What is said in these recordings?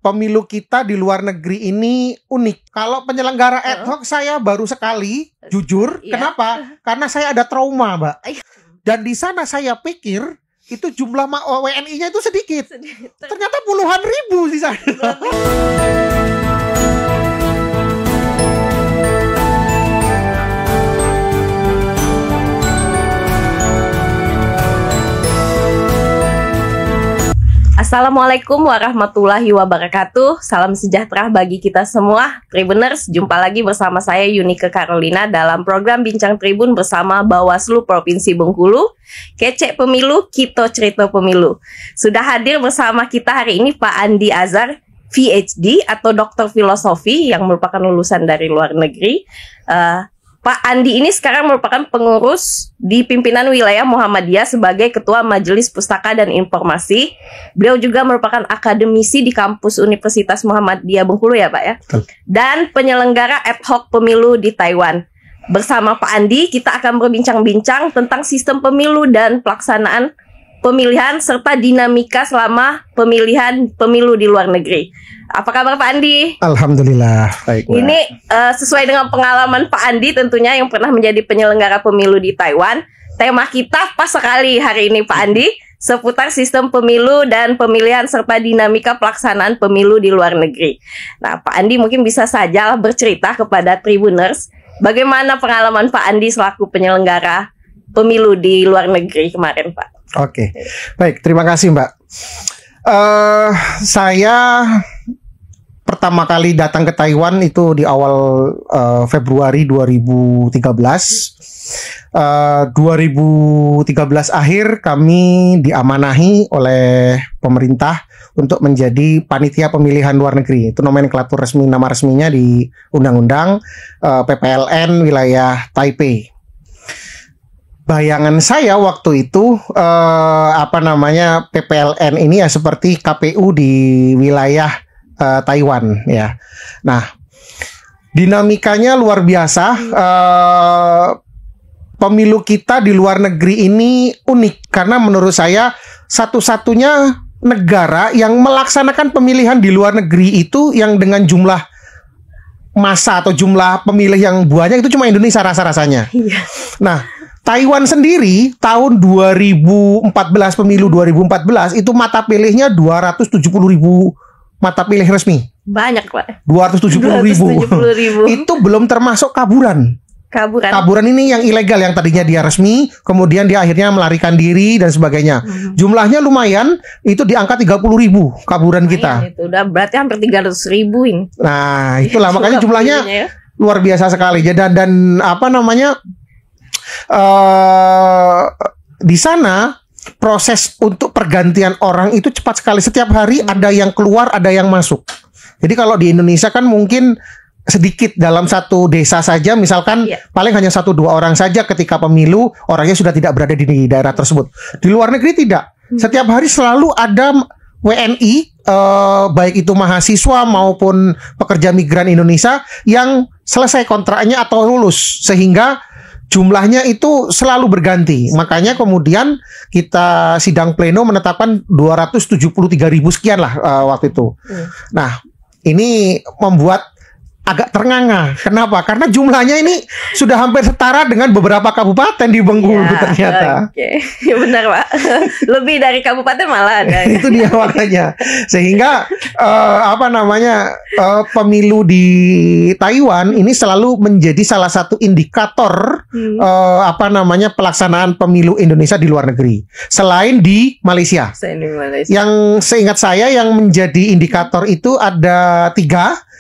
pemilu kita di luar negeri ini unik. Kalau penyelenggara ad hoc saya baru sekali, jujur. Kenapa? Karena saya ada trauma, Mbak. Dan di sana saya pikir itu jumlah WNI-nya itu sedikit. Ternyata puluhan ribu di sana. Assalamualaikum warahmatullahi wabarakatuh. Salam sejahtera bagi kita semua Tribuners. Jumpa lagi bersama saya Yunike Carolina dalam program Bincang Tribun bersama Bawaslu Provinsi Bengkulu. Kece Pemilu, Kito Cerita Pemilu. Sudah hadir bersama kita hari ini Pak Andi Azhar, PhD atau Doktor Filosofi yang merupakan lulusan dari luar negeri. Pak Andi ini sekarang merupakan pengurus di pimpinan wilayah Muhammadiyah sebagai Ketua Majelis Pustaka dan Informasi. Beliau juga merupakan akademisi di kampus Universitas Muhammadiyah Bengkulu ya Pak ya. Dan penyelenggara ad hoc pemilu di Taiwan. Bersama Pak Andi kita akan berbincang-bincang tentang sistem pemilu dan pelaksanaan pemilihan serta dinamika selama pemilihan pemilu di luar negeri. Apa kabar Pak Andi? Alhamdulillah, baik. Ini sesuai dengan pengalaman Pak Andi tentunya yang pernah menjadi penyelenggara pemilu di Taiwan. Tema kita pas sekali hari ini Pak Andi, seputar sistem pemilu dan pemilihan serta dinamika pelaksanaan pemilu di luar negeri. Nah, Pak Andi mungkin bisa saja bercerita kepada Tribuners bagaimana pengalaman Pak Andi selaku penyelenggara pemilu di luar negeri kemarin, Pak. Oke, baik. Terima kasih, Mbak. Saya pertama kali datang ke Taiwan itu di awal Februari 2013. 2013 akhir kami diamanahi oleh pemerintah untuk menjadi panitia pemilihan luar negeri. Itu nomenklatur resmi, nama resminya di Undang-Undang PPLN wilayah Taipei. Bayangan saya waktu itu PPLN ini ya seperti KPU di wilayah Taiwan ya. Nah, dinamikanya luar biasa. Pemilu kita di luar negeri ini unik karena menurut saya satu-satunya negara yang melaksanakan pemilihan di luar negeri itu yang dengan jumlah massa atau jumlah pemilih yang banyak itu cuma Indonesia rasa-rasanya. Nah, Taiwan sendiri tahun 2014 pemilu 2014 itu mata pilihnya 270.000 mata pilih resmi. Banyak, Pak. 270.000. Itu belum termasuk kaburan. Kaburan ini yang ilegal yang tadinya dia resmi, kemudian dia akhirnya melarikan diri dan sebagainya. Jumlahnya lumayan, itu di angka 30.000 kaburan kita. Itu udah berarti hampir 300.000 ini. Nah, itulah makanya jumlahnya luar biasa sekali. Dan di sana proses untuk pergantian orang itu cepat sekali. Setiap hari ada yang keluar, ada yang masuk. Jadi kalau di Indonesia kan mungkin sedikit dalam satu desa saja, misalkan paling hanya 1-2 orang saja ketika pemilu orangnya sudah tidak berada di daerah tersebut. Di luar negeri tidak. Setiap hari selalu ada WNI, baik itu mahasiswa maupun pekerja migran Indonesia yang selesai kontraknya atau lulus, sehingga jumlahnya itu selalu berganti. Makanya kemudian kita sidang pleno menetapkan 273.000 sekian lah waktu itu. Nah, ini membuat agak ternganga. Kenapa? Karena jumlahnya ini sudah hampir setara dengan beberapa kabupaten di Bengkulu ternyata. Oke, benar Pak. Lebih dari kabupaten malah ada. Itu dia makanya. Sehingga pemilu di Taiwan ini selalu menjadi salah satu indikator pelaksanaan pemilu Indonesia di luar negeri. Selain di Malaysia. Yang seingat saya yang menjadi indikator itu ada 3.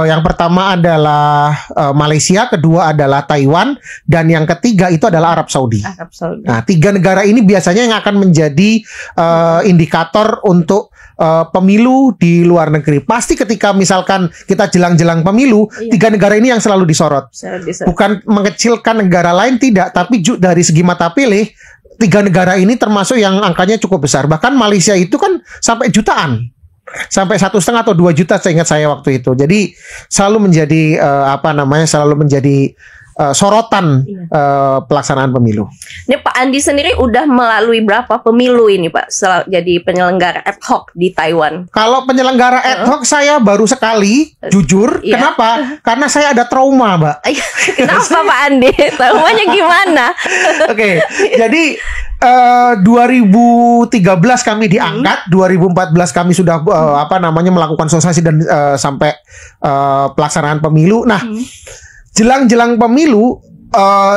Yang pertama adalah Malaysia, kedua adalah Taiwan, dan yang ketiga itu adalah Arab Saudi. Nah, 3 negara ini biasanya yang akan menjadi indikator untuk pemilu di luar negeri. Pasti ketika misalkan kita jelang-jelang pemilu, 3 negara ini yang selalu disorot. Bukan mengecilkan negara lain, tidak, tapi dari segi mata pilih 3 negara ini termasuk yang angkanya cukup besar. Bahkan Malaysia itu kan sampai jutaan. Sampai 1,5 atau 2 juta seingat saya waktu itu. Jadi selalu menjadi selalu menjadi sorotan pelaksanaan pemilu. Ini Pak Andi sendiri udah melalui berapa pemilu ini Pak jadi penyelenggara ad hoc di Taiwan? Kalau penyelenggara ad hoc saya baru sekali, jujur. Iya. Kenapa? Karena saya ada trauma, Mbak. Kenapa Pak Andi? Traumanya gimana? Oke, jadi 2013 kami diangkat, 2014 kami sudah melakukan sosialisasi dan sampai pelaksanaan pemilu. Nah, jelang-jelang pemilu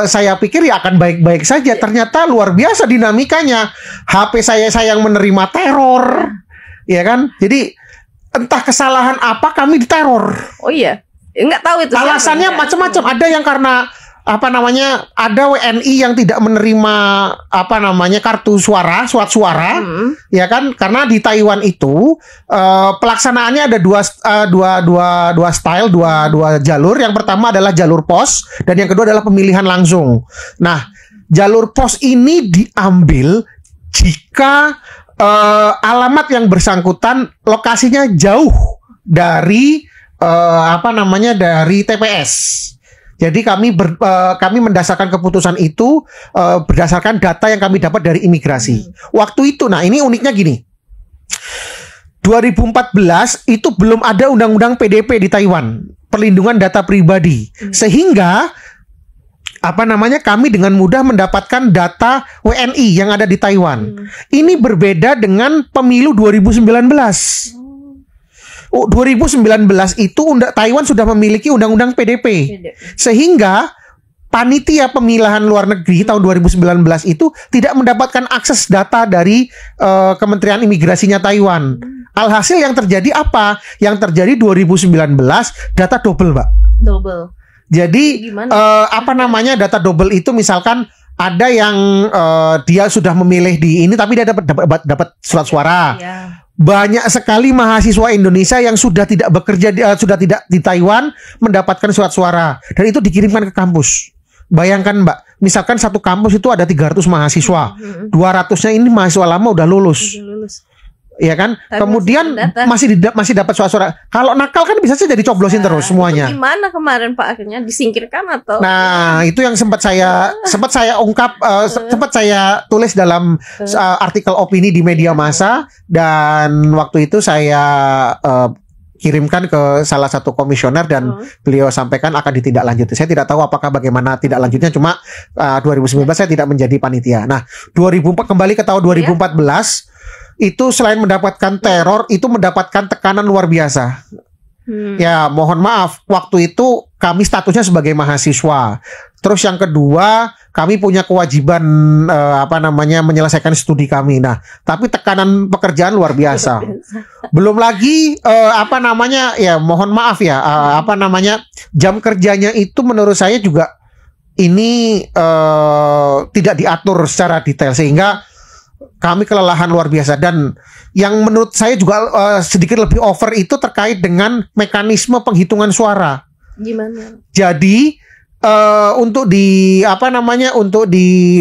saya pikir ya akan baik-baik saja. Ternyata luar biasa dinamikanya. HP saya yang menerima teror, ya kan? Jadi entah kesalahan apa kami diteror. Oh iya, nggak tahu itu. Alasannya macam-macam. Ada yang karena ada WNI yang tidak menerima kartu suara, surat suara, ya kan? Karena di Taiwan itu pelaksanaannya ada dua style, dua jalur. Yang pertama adalah jalur pos dan yang kedua adalah pemilihan langsung. Nah, jalur pos ini diambil jika alamat yang bersangkutan lokasinya jauh dari dari TPS. Jadi kami mendasarkan keputusan itu berdasarkan data yang kami dapat dari imigrasi. Waktu itu, nah ini uniknya gini. 2014 itu belum ada undang-undang PDP di Taiwan, perlindungan data pribadi. Sehingga kami dengan mudah mendapatkan data WNI yang ada di Taiwan. Ini berbeda dengan pemilu 2019. 2019 itu Taiwan sudah memiliki undang-undang PDP. Sehingga panitia pemilihan luar negeri tahun 2019 itu tidak mendapatkan akses data dari Kementerian Imigrasinya Taiwan. Alhasil yang terjadi apa? Yang terjadi 2019 data double, Mbak. Double. Jadi data double itu misalkan ada yang dia sudah memilih di ini tapi dia dapat surat suara. Iya. Banyak sekali mahasiswa Indonesia yang sudah tidak bekerja sudah tidak di Taiwan mendapatkan surat suara dan itu dikirimkan ke kampus. Bayangkan Mbak, misalkan satu kampus itu ada 300 mahasiswa, 200-nya ini mahasiswa lama udah lulus. Iya kan? Tapi kemudian masih dapat suara-suara. Kalau nakal kan bisa saja dicoblosin terus semuanya. Gimana kemarin Pak akhirnya disingkirkan atau? Nah, itu yang sempat saya ungkap, sempat saya tulis dalam artikel opini di media massa dan waktu itu saya kirimkan ke salah satu komisioner dan beliau sampaikan akan ditindaklanjuti. Saya tidak tahu apakah bagaimana tidak lanjutnya, cuma 2019 saya tidak menjadi panitia. Nah, kembali ke tahun 2014 itu selain mendapatkan teror, itu mendapatkan tekanan luar biasa. Ya, mohon maaf, waktu itu kami statusnya sebagai mahasiswa. Terus yang kedua, kami punya kewajiban menyelesaikan studi kami. Nah, tapi tekanan pekerjaan luar biasa. Belum lagi mohon maaf ya, jam kerjanya itu menurut saya juga ini tidak diatur secara detail sehingga kami kelelahan luar biasa. Dan yang menurut saya juga sedikit lebih over itu terkait dengan mekanisme penghitungan suara. Gimana? Jadi untuk di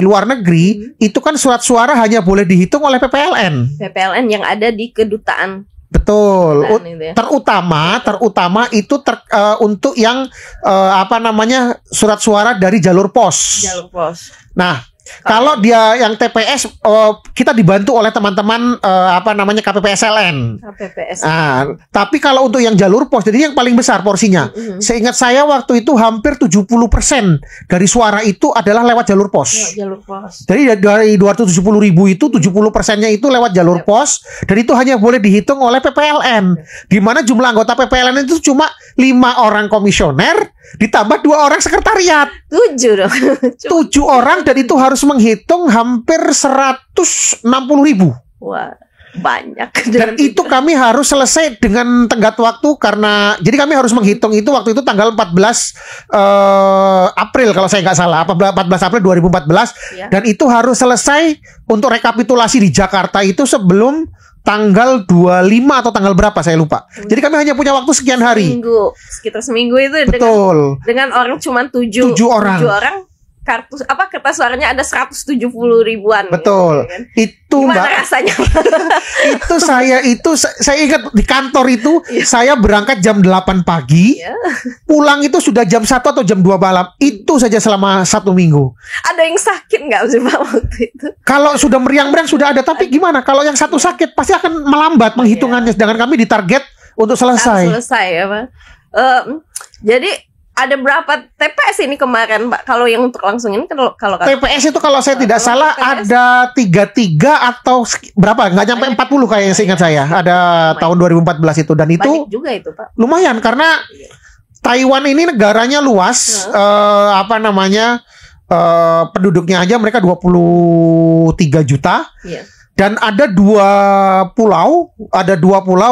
luar negeri itu kan surat suara hanya boleh dihitung oleh PPLN. PPLN yang ada di kedutaan. Betul. Terutama itu untuk yang surat suara dari jalur pos. Jalur pos. Nah, kalau dia yang TPS kita dibantu oleh teman-teman KPPSLN. KPPS. Nah, tapi kalau untuk yang jalur pos, jadi yang paling besar porsinya. Seingat saya waktu itu hampir 70% dari suara itu adalah lewat jalur pos. Jalur pos. Jadi dari 270.000 itu 70%-nya itu lewat jalur pos dan itu hanya boleh dihitung oleh PPLN. Di mana jumlah anggota PPLN itu cuma 5 orang komisioner ditambah 2 orang sekretariat. 7 dong. 7 orang dan itu harus menghitung hampir 160.000. Wah, banyak. Dan itu kami harus selesai dengan tenggat waktu karena jadi kami harus menghitung itu waktu itu tanggal 14 April kalau saya nggak salah, 14 April 2014 ya. Dan itu harus selesai untuk rekapitulasi di Jakarta itu sebelum tanggal 25 atau tanggal berapa saya lupa. Jadi kami hanya punya waktu sekian hari. Sekitar seminggu itu. Betul. Dengan orang cuma 7 orang. 7 orang. kartu kertas suaranya ada 170 ribuan. Betul. Gitu, kan? Itu gimana Mbak rasanya? saya ingat di kantor itu saya berangkat jam 8 pagi. Pulang itu sudah jam 1 atau jam 2 malam. Itu saja selama 1 minggu. Ada yang sakit nggak sih Pak waktu itu? Kalau sudah meriang-meriang sudah ada, tapi gimana kalau yang satu sakit pasti akan melambat penghitungannya, sedangkan kami ditarget untuk selesai. Selesai ya Pak. Jadi ada berapa TPS ini kemarin Pak? Kalau yang untuk langsung ini kalau TPS itu kalau saya tidak salah TPS? ada 33 atau berapa? Nggak nyampe 40 kayaknya seingat saya. Ada tahun 2014 itu, dan itu banyak juga itu Pak. lumayan karena Taiwan ini negaranya luas, penduduknya aja mereka 23 juta. Iya. Dan ada dua pulau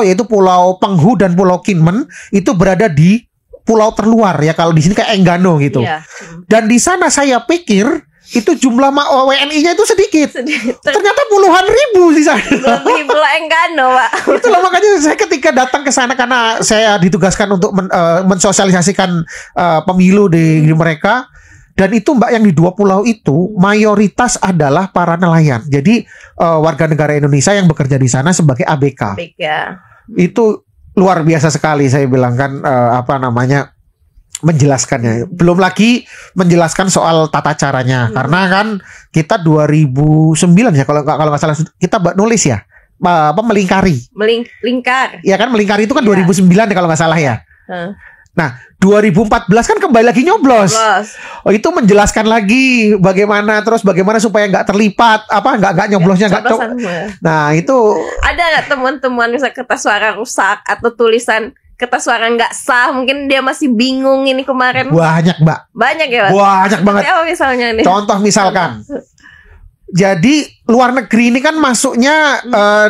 yaitu Pulau Penghu dan Pulau Kinmen, itu berada di pulau terluar ya, kalau di sini kayak Enggano gitu. Iya. Dan di sana saya pikir itu jumlah WNI-nya itu sedikit. Ternyata puluhan ribu di sana. Lebih Pulau Enggano, Pak. Itulah makanya saya ketika datang ke sana, karena saya ditugaskan untuk mensosialisasikan pemilu di mereka. Dan itu Mbak, yang di 2 pulau itu mayoritas adalah para nelayan. Jadi warga negara Indonesia yang bekerja di sana sebagai ABK. Itu luar biasa sekali, saya bilang kan, menjelaskannya. Belum lagi menjelaskan soal tata caranya. Karena kan kita 2009 ya, kalau nggak salah kita nulis ya, melingkari. Melingkar. Ya kan, melingkari itu kan 2009 ya, kalau nggak salah ya. Nah, 2014 kan kembali lagi nyoblos. Oh, itu menjelaskan lagi bagaimana supaya nggak terlipat, nggak nyoblosnya nggak. Nah, itu ada nggak temuan-temuan misalnya kertas suara rusak atau tulisan kertas suara nggak sah, mungkin dia masih bingung ini kemarin. Banyak Mbak. Banyak ya Pak? Banyak banget. Apa misalnya nih? Contoh misalkan. Jadi luar negeri ini kan masuknya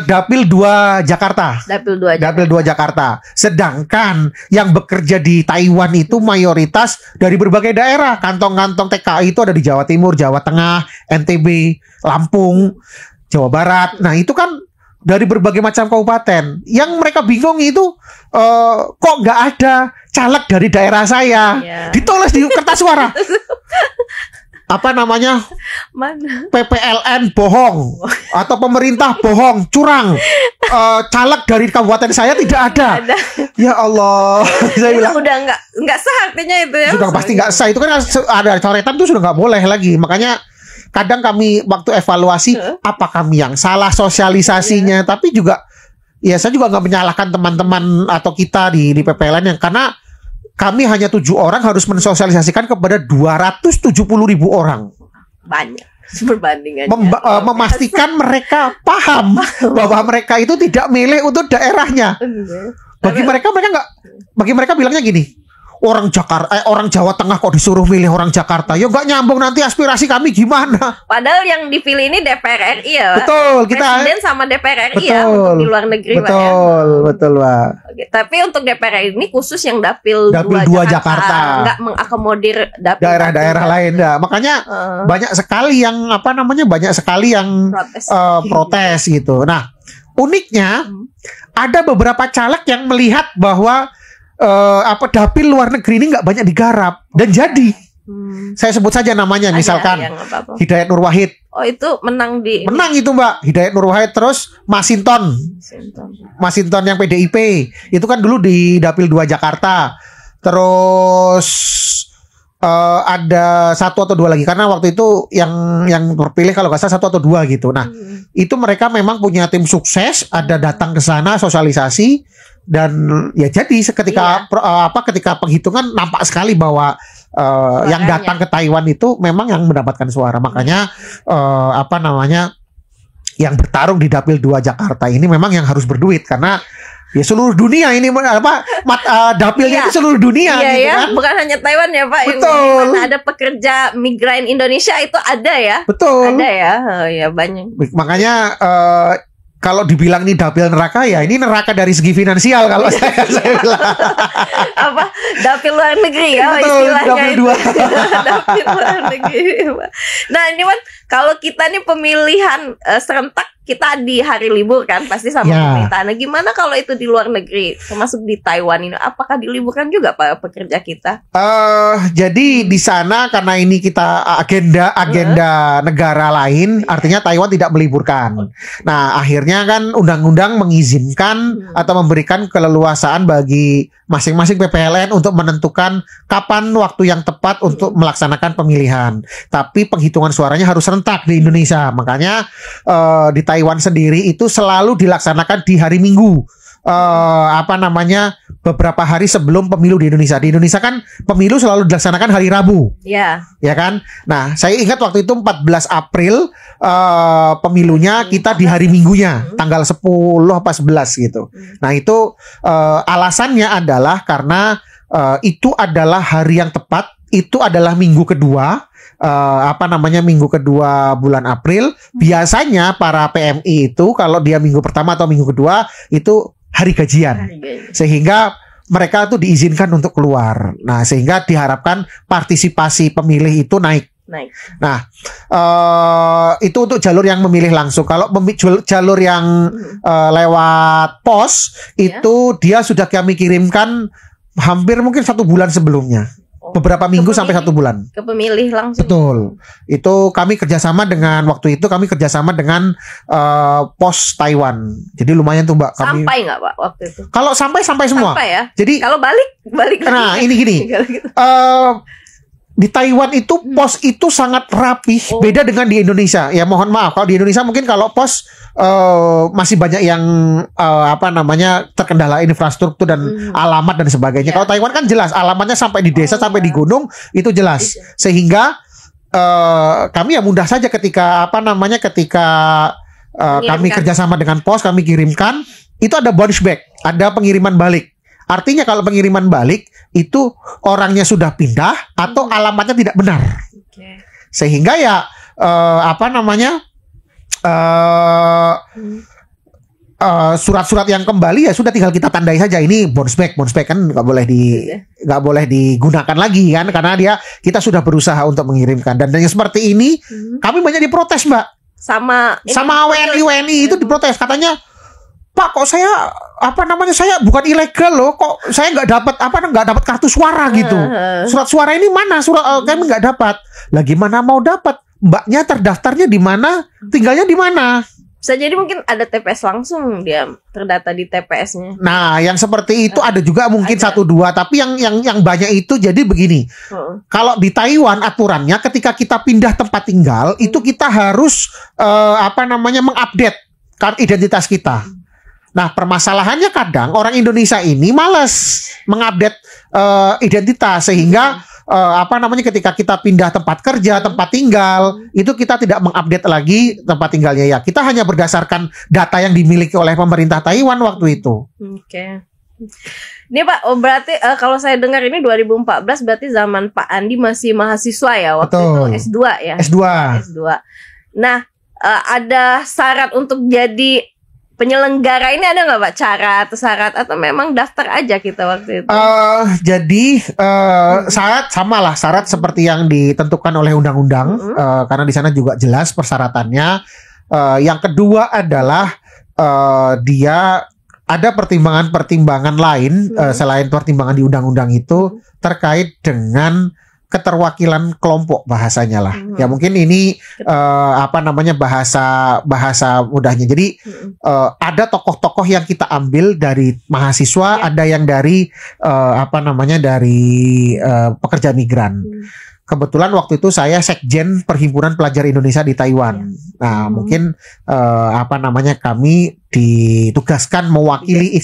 Dapil 2 Jakarta. Dapil 2 Jakarta. Sedangkan yang bekerja di Taiwan itu mayoritas dari berbagai daerah. Kantong-kantong TKI itu ada di Jawa Timur, Jawa Tengah, NTB, Lampung, Jawa Barat. Nah, itu kan dari berbagai macam kabupaten. Yang mereka bingung itu kok nggak ada caleg dari daerah saya. Ditulis di kertas suara. Mana? PPLN bohong atau pemerintah bohong, curang. Caleg dari kabupaten saya tidak ada. Ya Allah, saya bilang udah nggak sah artinya itu ya. Sudah pasti nggak sah, itu kan ada coretan itu sudah nggak boleh lagi. Makanya kadang kami waktu evaluasi apa kami yang salah sosialisasinya, tapi juga ya saya juga nggak menyalahkan teman-teman atau kita di PPLN yang, karena kami hanya 7 orang harus mensosialisasikan kepada 270.000 orang. Banyak perbandingannya. Memastikan mereka paham bahwa mereka itu tidak milih untuk daerahnya. Bagi mereka bilangnya gini, orang Jawa Tengah kok disuruh milih orang Jakarta, ya nggak nyambung, nanti aspirasi kami gimana. Padahal yang dipilih ini DPR RI ya Pak? Betul, Presiden sama DPR RI ya, untuk di luar negeri Pak ya. Betul Pak. Oke, tapi untuk DPR RI ini khusus yang Dapil 2 Jakarta, nggak mengakomodir daerah-daerah lain. Nah, makanya banyak sekali yang protes gitu. Nah, uniknya ada beberapa caleg yang melihat bahwa dapil luar negeri ini nggak banyak digarap, dan jadi saya sebut saja namanya, misalkan Hidayat Nur Wahid. Oh, itu menang itu Mbak, Hidayat Nur Wahid. Terus Masinton yang PDIP itu kan dulu di Dapil 2 Jakarta. Terus ada 1 atau 2 lagi, karena waktu itu yang terpilih kalau nggak salah 1 atau 2 gitu. Nah, itu mereka memang punya tim sukses, ada datang ke sana sosialisasi. Dan ya jadi ketika penghitungan nampak sekali bahwa yang datang ke Taiwan itu memang yang mendapatkan suara. Makanya yang bertarung di Dapil 2 Jakarta ini memang yang harus berduit, karena ya seluruh dunia ini dapilnya itu seluruh dunia gitu kan. Bukan hanya Taiwan ya Pak. Betul. Yang ada pekerja migran Indonesia itu ada ya. Betul. Ada ya. Oh ya, banyak. Makanya kalau dibilang ini dapil neraka, ya ini neraka dari segi finansial kalau saya bilang. Dapil luar negeri ya. Betul, istilahnya dapil 2. Dapil luar negeri. Nah, ini kan kalau kita nih pemilihan serentak kita di hari libur kan pasti sama pemerintah. Nah, gimana kalau itu di luar negeri, termasuk di Taiwan ini, apakah diliburkan juga para pekerja kita? Jadi di sana karena ini kita agenda negara lain, artinya Taiwan tidak meliburkan. Nah, akhirnya kan undang-undang mengizinkan atau memberikan keleluasaan bagi masing-masing PPLN untuk menentukan kapan waktu yang tepat untuk melaksanakan pemilihan. Tapi penghitungan suaranya harus serentak di Indonesia. Makanya di Taiwan sendiri itu selalu dilaksanakan di hari Minggu. Beberapa hari sebelum pemilu di Indonesia. Di Indonesia kan pemilu selalu dilaksanakan hari Rabu. Ya. Ya kan? Nah, saya ingat waktu itu 14 April pemilunya kita di hari Minggunya, tanggal 10 apa 11 gitu. Nah, itu alasannya adalah karena itu adalah hari yang tepat, itu adalah minggu kedua. Minggu kedua bulan April. Biasanya para PMI itu kalau dia minggu pertama atau minggu kedua itu hari gajian. Sehingga mereka tuh diizinkan untuk keluar. Nah, sehingga diharapkan partisipasi pemilih itu naik. Nah, itu untuk jalur yang memilih langsung. Kalau jalur yang lewat pos itu dia sudah kami kirimkan hampir mungkin 1 bulan sebelumnya. Beberapa minggu sampai 1 bulan. Ke pemilih langsung. Betul. Itu kami kerjasama dengan pos Taiwan. Jadi lumayan tuh Mbak. Sampai nggak Pak waktu itu? Kalau sampai semua. Sampai ya. Jadi kalau balik. Nah ini gini. Di Taiwan itu pos itu sangat rapih, beda dengan di Indonesia. Ya mohon maaf kalau di Indonesia mungkin kalau pos masih banyak yang terkendala infrastruktur dan alamat dan sebagainya. Kalau Taiwan kan jelas alamatnya sampai di desa sampai di gunung itu jelas. Sehingga kami ya mudah saja ketika kami kerjasama dengan pos kami kirimkan itu ada bounce back, ada pengiriman balik. Artinya kalau pengiriman balik itu orangnya sudah pindah atau alamatnya tidak benar. Sehingga ya surat-surat yang kembali ya sudah tinggal kita tandai saja ini bounce back kan nggak boleh digunakan lagi kan karena kita sudah berusaha untuk mengirimkan dan yang seperti ini kami banyak diprotes Mbak sama WNI itu diprotes katanya Pak kok saya saya bukan ilegal loh kok saya nggak dapat kartu suara gitu surat suara ini mana kami nggak dapat lah gimana mau dapat mbaknya terdaftarnya di mana tinggalnya di mana bisa jadi mungkin ada TPS langsung dia terdata di TPS-nya. Nah yang seperti itu ada juga mungkin 1-2 tapi yang banyak itu jadi begini kalau di Taiwan aturannya ketika kita pindah tempat tinggal itu kita harus mengupdate identitas kita. Nah permasalahannya kadang orang Indonesia ini malas mengupdate identitas sehingga ketika kita pindah tempat kerja, tempat tinggal itu kita tidak mengupdate lagi tempat tinggalnya ya. Kita hanya berdasarkan data yang dimiliki oleh pemerintah Taiwan waktu itu. Oke. Ini Pak, berarti kalau saya dengar ini 2014 berarti zaman Pak Andi masih mahasiswa ya waktu Betul. itu S2 ya. S2. Nah, ada syarat untuk jadi penyelenggara ini ada nggak Pak syarat atau memang daftar aja kita waktu itu? Syarat seperti yang ditentukan oleh undang-undang karena di sana juga jelas persyaratannya. Yang kedua adalah dia ada pertimbangan-pertimbangan lain selain pertimbangan di undang-undang itu terkait dengan keterwakilan kelompok bahasanya lah. Ya mungkin ini bahasa mudahnya. Jadi ada tokoh-tokoh yang kita ambil dari mahasiswa, ada yang dari pekerja migran. Kebetulan waktu itu saya sekjen Perhimpunan Pelajar Indonesia di Taiwan. Nah, mungkin kami ditugaskan mewakili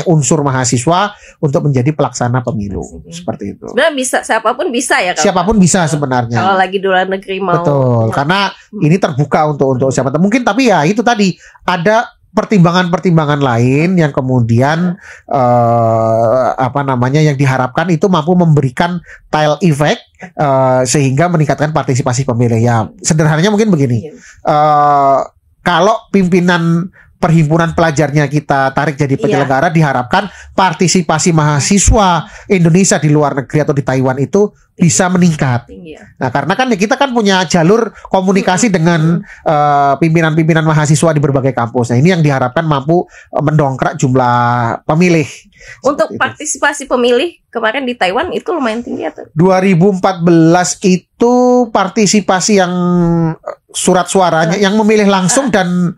unsur mahasiswa untuk menjadi pelaksana pemilu seperti itu. Sebenarnya bisa siapapun bisa ya kalau siapapun bisa sebenarnya. Kalau lagi di luar negeri mau. Betul, karena ini terbuka untuk siapa. Mungkin tapi ya itu tadi ada pertimbangan-pertimbangan lain yang kemudian yang diharapkan itu mampu memberikan tail effect sehingga meningkatkan partisipasi pemilih. Ya sederhananya mungkin begini, kalau pimpinan perhimpunan pelajarnya kita tarik jadi penyelenggara, diharapkan partisipasi mahasiswa Indonesia di luar negeri atau di Taiwan itu bisa meningkat. Tinggi ya. Nah, karena kan kita kan punya jalur komunikasi dengan pimpinan-pimpinan mahasiswa di berbagai kampus. Nah, ini yang diharapkan mampu mendongkrak jumlah pemilih. Untuk Seperti itu. partisipasi pemilih kemarin di Taiwan itu lumayan tinggi atau? 2014 itu partisipasi yang surat suaranya yang memilih langsung dan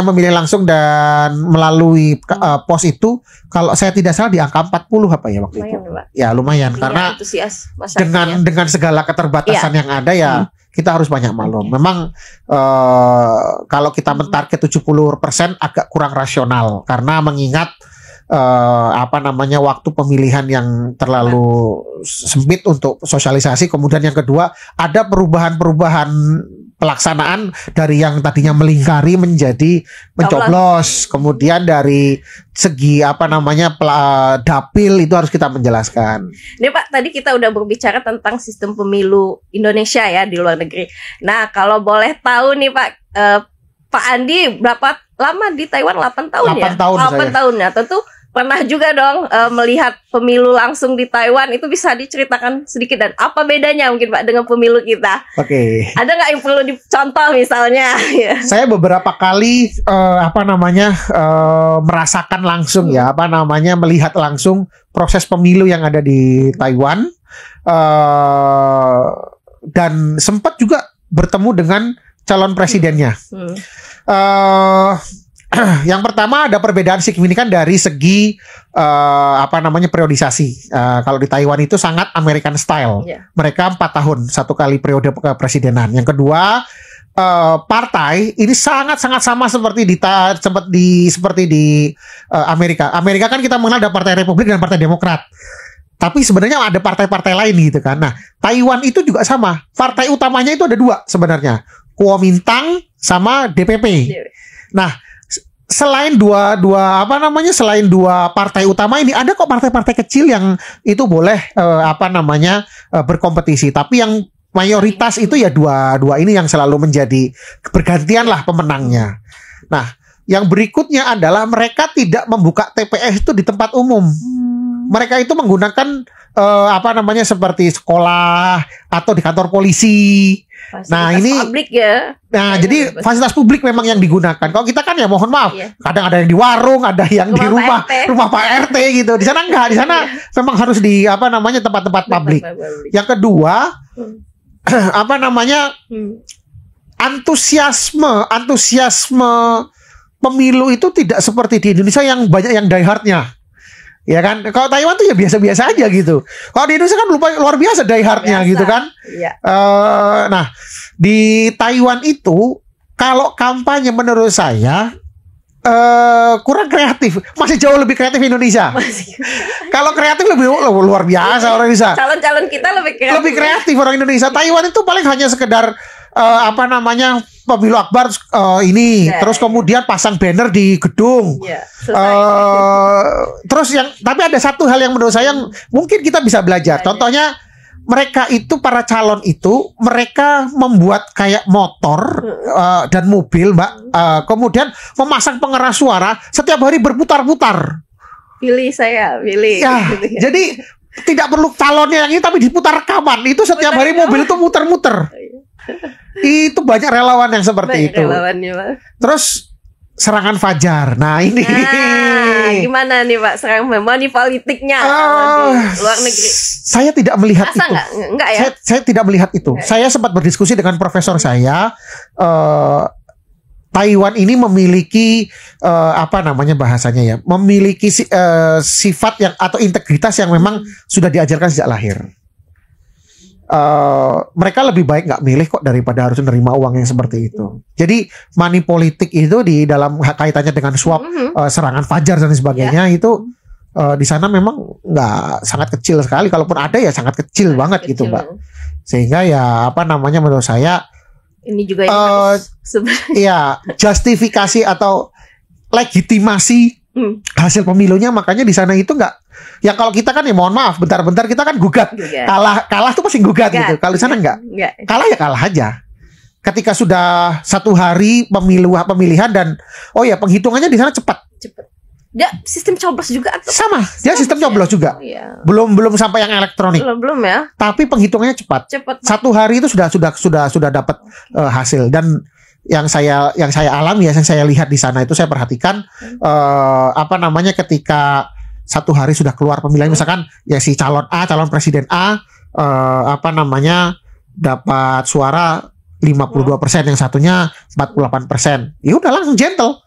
memilih langsung dan melalui pos itu kalau saya tidak salah di angka 40 apa ya waktu itu. Lumayan, Pak. Ya lumayan Iya, karena antusias masyarakatnya. dengan segala keterbatasan yang ada ya kita harus banyak maklum. Memang kalau kita mentarget 70% agak kurang rasional karena mengingat waktu pemilihan yang terlalu sempit untuk sosialisasi. Kemudian yang kedua ada perubahan-perubahan pelaksanaan dari yang tadinya melingkari menjadi mencoblos. Kemudian dari segi dapil itu harus kita menjelaskan. Ini Pak, tadi kita udah berbicara tentang sistem pemilu Indonesia ya di luar negeri. Nah, kalau boleh tahu nih Pak, Pak Andi berapa lama di Taiwan? 8 tahun 8 ya? tahun 8 saya. tahun ya. Tentu pernah juga dong melihat pemilu langsung di Taiwan. Itu bisa diceritakan sedikit dan apa bedanya mungkin Pak dengan pemilu kita? Oke. Ada nggak yang perlu dicontoh misalnya? Saya beberapa kali merasakan langsung melihat langsung proses pemilu yang ada di Taiwan dan sempat juga bertemu dengan calon presidennya. Yang pertama ada perbedaan signifikan dari segi periodisasi. Kalau di Taiwan itu sangat American style. Mereka 4 tahun satu kali periode kepresidenan. Yang kedua partai ini sangat sama seperti di Amerika. Amerika kan kita mengenal ada Partai Republik dan Partai Demokrat. Tapi sebenarnya ada partai-partai lain gitu kan. Nah, Taiwan itu juga sama. Partai utamanya itu ada 2 sebenarnya. Kuomintang sama DPP. Nah, selain dua partai utama ini ada kok partai-partai kecil yang itu boleh berkompetisi. Tapi yang mayoritas itu ya dua ini yang selalu menjadi bergantian lah pemenangnya. Nah, yang berikutnya adalah mereka tidak membuka TPS itu di tempat umum. Mereka itu menggunakan seperti sekolah atau di kantor polisi. Fasilitas publik ya. Nah, jadi fasilitas publik memang yang digunakan. Kalau kita kan ya mohon maaf, kadang ada yang di warung, ada yang di rumah Pak RT gitu. Di sana enggak, di sana memang harus di tempat-tempat publik. Yang kedua, antusiasme pemilu itu tidak seperti di Indonesia yang banyak yang diehardnya. Ya kan, kalau Taiwan tuh ya biasa-biasa aja gitu. Kalau di Indonesia kan luar biasa diehardnya gitu kan. Nah, di Taiwan itu kalau kampanye menurut saya kurang kreatif, masih jauh lebih kreatif Indonesia. Kalau kreatif lebih luar biasa orang Indonesia. Calon-calon kita lebih kreatif orang Indonesia. Taiwan itu paling hanya sekedar pemilu akbar terus kemudian pasang banner di gedung. Terus tapi ada satu hal yang menurut saya yang mungkin kita bisa belajar. Contohnya mereka itu para calon itu mereka membuat kayak motor dan mobil, Mbak. Kemudian memasang pengeras suara setiap hari berputar-putar. Pilih. Ya, jadi tidak perlu calonnya yang ini tapi diputar rekaman. Itu setiap hari mobil itu muter-muter. Itu banyak relawan yang seperti itu. Terus serangan fajar. Nah, ini. Gimana nih Pak serangan money politiknya di luar negeri? Saya tidak melihat itu. Enggak ya? Saya tidak melihat itu. Saya sempat berdiskusi dengan profesor saya. Taiwan ini memiliki bahasanya ya, memiliki sifat yang atau integritas yang memang sudah diajarkan sejak lahir. Mereka lebih baik nggak milih kok daripada harus menerima uang yang seperti itu. Jadi money politik itu di dalam kaitannya dengan suap, serangan fajar dan sebagainya itu di sana memang nggak sangat kecil sekali. Kalaupun ada ya sangat kecil banget gitu, Mbak. Sehingga ya menurut saya ini juga ya justifikasi atau legitimasi hasil pemilunya, makanya di sana itu nggak. Ya kalau kita kan ya mohon maaf, bentar-bentar kita kan gugat. Kalah tuh pasti gugat gitu. Kalau di sana enggak. Kalah ya kalah aja. Ketika sudah 1 hari pemilihan dan penghitungannya di sana cepat. Dia sistem coblos juga atau Sama, dia sistem coblos juga. Iya. Belum sampai yang elektronik. Belum ya. Tapi penghitungannya cepat. Satu hari itu sudah dapat hasil. Dan yang saya alami, yang saya lihat di sana itu, saya perhatikan ketika satu hari sudah keluar pemilihan, misalkan ya si calon presiden A dapat suara 52%, yang satunya 48%. Ya udah langsung gentle.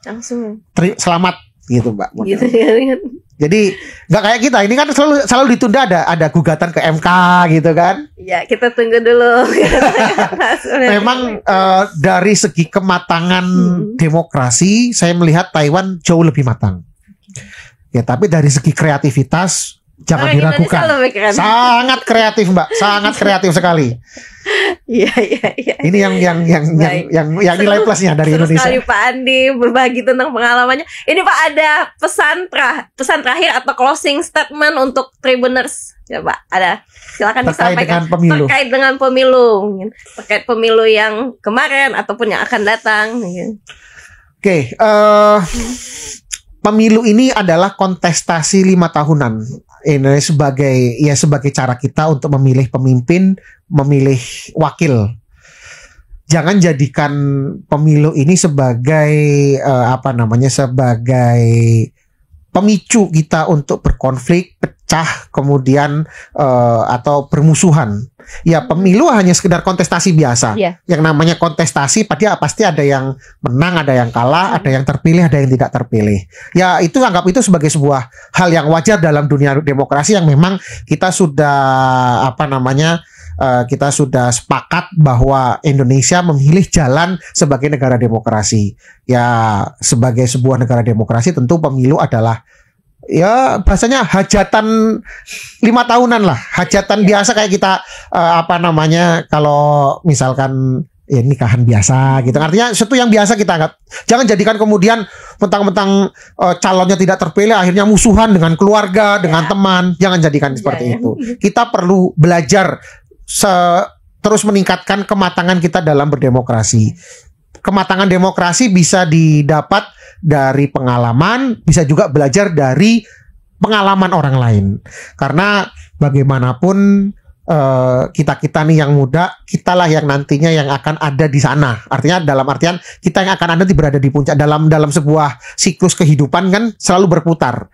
Selamat gitu, Mbak. Gitu ya. Jadi nggak kayak kita, ini kan selalu ditunda, ada gugatan ke MK gitu kan. Ya, kita tunggu dulu. Memang dari segi kematangan demokrasi, saya melihat Taiwan jauh lebih matang. Ya, tapi dari segi kreativitas jangan diragukan. Sangat kreatif, Mbak. Sangat kreatif sekali. Iya. Ini yang nilai plusnya dari Indonesia. Sekali Pak Andi berbagi tentang pengalamannya. Ini Pak, ada pesan terakhir atau closing statement untuk Tribuners. Ya Pak, ada. Silakan disampaikan terkait dengan pemilu. Terkait pemilu yang kemarin ataupun yang akan datang. Oke, pemilu ini adalah kontestasi 5 tahunan. Ini sebagai cara kita untuk memilih pemimpin, memilih wakil. Jangan jadikan pemilu ini sebagai sebagai pemicu kita untuk berkonflik, pecah, kemudian atau bermusuhan. Ya, pemilu hanya sekedar kontestasi biasa. Yang namanya kontestasi pasti ada yang menang, ada yang kalah, ada yang terpilih, ada yang tidak terpilih. Ya, anggap itu sebagai sebuah hal yang wajar dalam dunia demokrasi yang memang kita sudah kita sudah sepakat bahwa Indonesia memilih jalan sebagai negara demokrasi. Ya, sebagai sebuah negara demokrasi tentu pemilu adalah, ya bahasanya hajatan 5 tahunan lah, hajatan biasa kayak kita kalau misalkan ya nikahan biasa gitu. Artinya sesuatu yang biasa kita anggap. Jangan jadikan kemudian mentang-mentang calonnya tidak terpilih akhirnya musuhan dengan keluarga, dengan teman. Jangan jadikan seperti itu. Kita perlu belajar terus meningkatkan kematangan kita dalam berdemokrasi. Kematangan demokrasi bisa didapat dari pengalaman, bisa juga belajar dari pengalaman orang lain. Karena bagaimanapun kita nih yang muda, kitalah yang nantinya yang akan ada di sana. Artinya dalam artian kita yang akan ada berada di puncak dalam sebuah siklus kehidupan kan selalu berputar.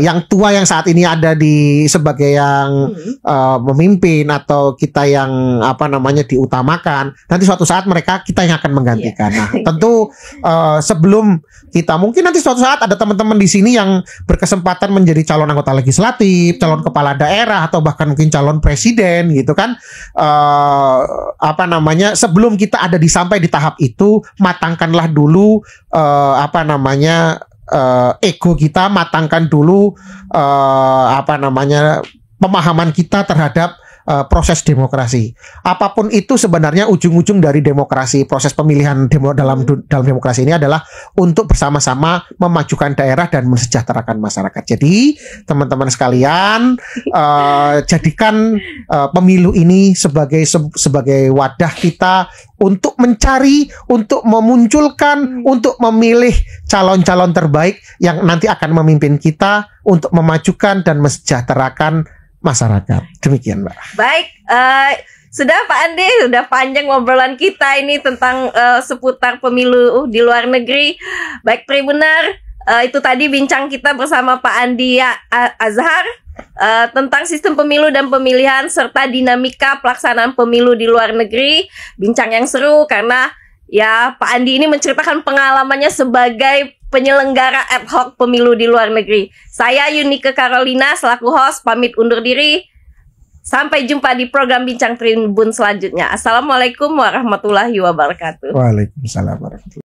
Yang tua yang saat ini ada sebagai yang memimpin atau kita yang diutamakan, nanti suatu saat kita yang akan menggantikan. Nah, tentu sebelum kita mungkin nanti suatu saat ada teman-teman di sini yang berkesempatan menjadi calon anggota legislatif, calon kepala daerah atau bahkan mungkin calon presiden gitu kan, sebelum kita sampai di tahap itu, matangkanlah dulu ego kita, matangkan dulu pemahaman kita terhadap proses demokrasi. Apapun itu sebenarnya ujung-ujung dari demokrasi, proses pemilihan dalam demokrasi ini adalah untuk bersama-sama memajukan daerah dan mensejahterakan masyarakat. Jadi teman-teman sekalian, jadikan pemilu ini sebagai wadah kita untuk mencari, untuk memunculkan, untuk memilih calon-calon terbaik yang nanti akan memimpin kita untuk memajukan dan mensejahterakan masyarakat. Demikian, Mbak. Baik, sudah Pak Andi, sudah panjang ngobrolan kita ini tentang seputar pemilu di luar negeri. Baik Tribuner, itu tadi bincang kita bersama Pak Andi Azhar tentang sistem pemilu dan pemilihan serta dinamika pelaksanaan pemilu di luar negeri. Bincang yang seru karena ya Pak Andi ini menceritakan pengalamannya sebagai penyelenggara ad hoc pemilu di luar negeri. Saya Yunike Carolina selaku host pamit undur diri. Sampai jumpa di program Bincang Tribun selanjutnya. Assalamualaikum warahmatullahi wabarakatuh. Waalaikumsalam warahmatullahi wabarakatuh.